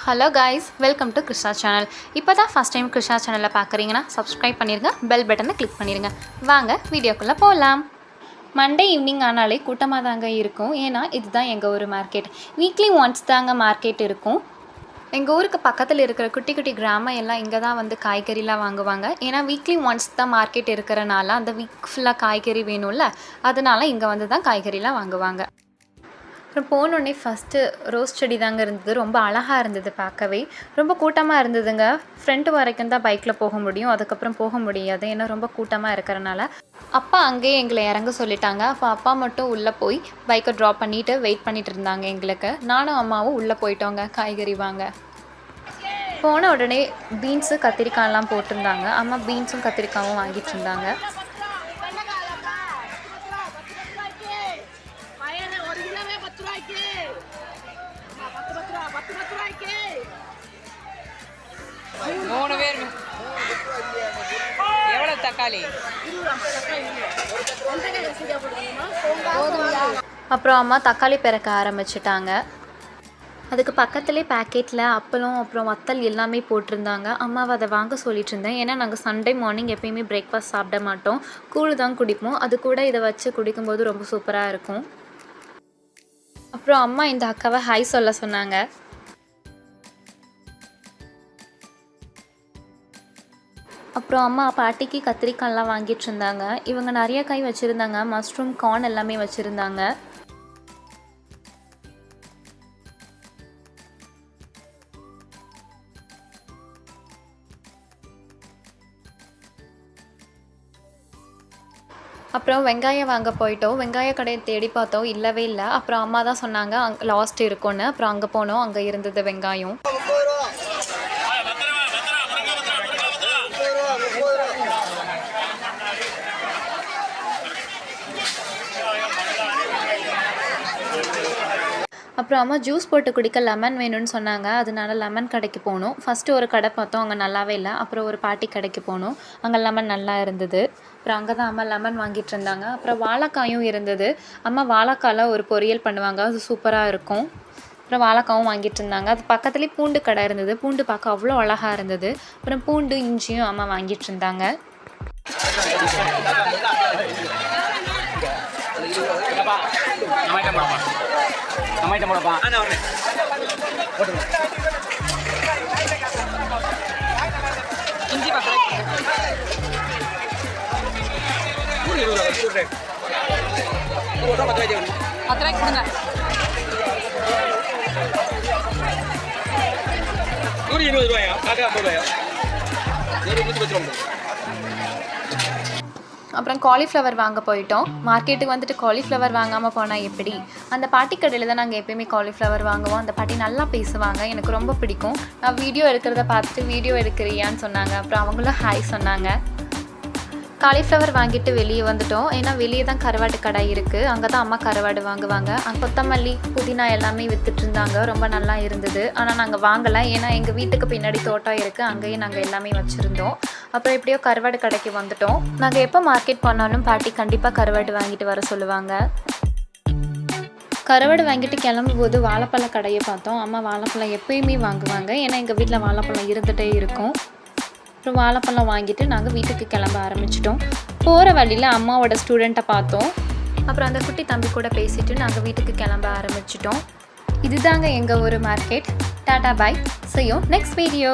Hello guys, welcome to Krishna channel. இப்போ தான் first time Krishna சேனலில் பார்க்குறீங்கன்னா சப்ஸ்கிரைப் பண்ணிடுங்க, பெல் பட்டனை கிளிக் பண்ணிடுங்க. வாங்க வீடியோக்குள்ளே போகலாம். மண்டே ஈவினிங் ஆனாலே கூட்டமாக தாங்க இருக்கும். ஏன்னா இதுதான் எங்கள் ஊர் மார்க்கெட். வீக்லி ஒன்ஸ் தாங்க மார்க்கெட் இருக்கும். எங்கள் ஊருக்கு பக்கத்தில் இருக்கிற குட்டி குட்டி கிராமம் எல்லாம் இங்கே தான் வந்து காய்கறிலாம் வாங்குவாங்க. ஏன்னா வீக்லி ஒன்ஸ் தான் மார்க்கெட் இருக்கிறனால அந்த வீக் ஃபுல்லாக காய்கறி வேணும்ல, அதனால இங்கே வந்து தான் காய்கறிலாம் வாங்குவாங்க. அப்புறம் போனோடனே ஃபஸ்ட்டு ரோஸ் செடி தாங்க இருந்தது. ரொம்ப அழகாக இருந்தது பார்க்கவே. ரொம்ப கூட்டமாக இருந்ததுங்க. ஃப்ரண்ட் வரைக்கும் தான் பைக்கில் போக முடியும், அதுக்கப்புறம் போக முடியாது, ஏன்னா ரொம்ப கூட்டமாக இருக்கிறனால. அப்பா அங்கேயே எங்களை இறங்க சொல்லிட்டாங்க. அப்போ அப்பா மட்டும் உள்ளே போய் பைக்கை ட்ராப் பண்ணிவிட்டு வெயிட் பண்ணிகிட்டு இருந்தாங்க எங்களுக்கு. நானும் அம்மாவும் உள்ளே போயிட்டோங்க காய்கறி வாங்க. போன உடனே பீன்ஸு கத்திரிக்காயெலாம் போட்டிருந்தாங்க. அம்மா பீன்ஸும் கத்திரிக்காயும் வாங்கிட்டு இருந்தாங்க. எவ்வளவு தக்காளி? அப்புறம் அம்மா தக்காளி பிறக்க ஆரம்பிச்சிட்டாங்க. அதுக்கு பக்கத்துலேயே பேக்கெட்டில் அப்பளம் அப்புறம் வத்தல் எல்லாமே போட்டிருந்தாங்க. அம்மாவை அதை வாங்க சொல்லிட்டு இருந்தேன். ஏன்னா நாங்கள் சண்டே மார்னிங் எப்பயுமே பிரேக்ஃபாஸ்ட் சாப்பிட மாட்டோம், கூழ் தான் குடிப்போம். அது கூட இதை வச்சு குடிக்கும்போது ரொம்ப சூப்பராக இருக்கும். அப்புறம் அம்மா இந்த அக்காவை ஹாய் சொல்ல சொன்னாங்க. அப்புறம் அம்மா பாட்டிக்கு கத்திரிக்காயெலாம் வாங்கிட்டு இருந்தாங்க. இவங்க நிறைய காய் வச்சுருந்தாங்க. மஷ்ரூம், கார்ன் எல்லாமே வச்சுருந்தாங்க. அப்புறம் வெங்காயம் வாங்க போயிட்டோம். வெங்காய கடையை தேடி பார்த்தோம், இல்லவே இல்லை. அப்புறம் அம்மா தான் சொன்னாங்க அங்கே லாஸ்ட் இருக்கும்னு. அப்புறம் அங்கே போனோம், அங்கே இருந்தது வெங்காயம். அப்புறம் அம்மா ஜூஸ் போட்டு குடிக்க லெமன் வேணும்னு சொன்னாங்க. அதனால லெமன் கடைக்கு போனோம். ஃபஸ்ட்டு ஒரு கடை பார்த்தோம், அங்கே நல்லாவே இல்லை. அப்புறம் ஒரு பாட்டி கடைக்கு போனோம், அங்கே லெமன் நல்லா இருந்தது. அப்புறம் அங்கே தான் அம்மா லெமன் வாங்கிட்டு இருந்தாங்க. அப்புறம் வாழைக்காயும் இருந்தது. அம்மா வாழைக்காயில் ஒரு பொரியல் பண்ணுவாங்க, அது சூப்பராக இருக்கும். அப்புறம் வாழைக்காவும் வாங்கிட்டு இருந்தாங்க. அது பக்கத்துலேயே பூண்டு கடை இருந்தது. பூண்டு பார்க்க அவ்வளோ அழகாக இருந்தது. அப்புறம் பூண்டு, இஞ்சியும் அம்மா வாங்கிட்டு இருந்தாங்க. அப்புறம் காலிஃப்ளவர் வாங்க போயிட்டோம். மார்க்கெட்டுக்கு வந்துட்டு காலிஃப்ளவர் வாங்காமல் போனால் எப்படி? அந்த பாட்டி கடையில் தான் நாங்கள் எப்போயுமே காலிஃப்ளவர் வாங்குவோம். அந்த பாட்டி நல்லா பேசுவாங்க, எனக்கு ரொம்ப பிடிக்கும். நான் வீடியோ எடுக்கிறத பார்த்துட்டு வீடியோ எடுக்கிறியான்னு சொன்னாங்க. அப்புறம் அவங்களும் ஹாய் சொன்னாங்க. காலிஃப்ளவர் வாங்கிட்டு வெளியே வந்துட்டோம். ஏன்னா வெளியே தான் கருவாடு கடை இருக்குது, அங்கே தான் அம்மா கருவாடு வாங்குவாங்க. கொத்தமல்லி, புதினா எல்லாமே விற்றுட்டு இருந்தாங்க. ரொம்ப நல்லா இருந்தது. ஆனால் நாங்கள் வாங்கலை, ஏன்னா எங்கள் வீட்டுக்கு பின்னாடி தோட்டம் இருக்குது, அங்கேயே நாங்கள் எல்லாமே வச்சுருந்தோம். அப்புறம் எப்படியோ கருவாடு கடைக்கு வந்துட்டோம். நாங்கள் எப்போ மார்க்கெட் போனாலும் பாட்டி கண்டிப்பாக கருவாடு வாங்கிட்டு வர சொல்லுவாங்க. கருவாடு வாங்கிட்டு கிளம்பும்போது வாழைப்பழ கடையை பார்த்தோம். அம்மா வாழைப்பழம் எப்பயுமே வாங்குவாங்க, ஏன்னா எங்கள் வீட்டில் வாழைப்பழம் இருந்துகிட்டே இருக்கும். அப்புறம் வாழைப்பழம் வாங்கிட்டு நாங்கள் வீட்டுக்கு கிளம்ப ஆரம்பிச்சிட்டோம். போகிற வழியில் அம்மாவோட ஸ்டூடெண்ட்டை பார்த்தோம். அப்புறம் அந்த குட்டி தம்பி கூட பேசிவிட்டு நாங்கள் வீட்டுக்கு கிளம்ப ஆரம்பிச்சிட்டோம். இதுதாங்க எங்கள் ஒரு market. Tata bye, see you next video.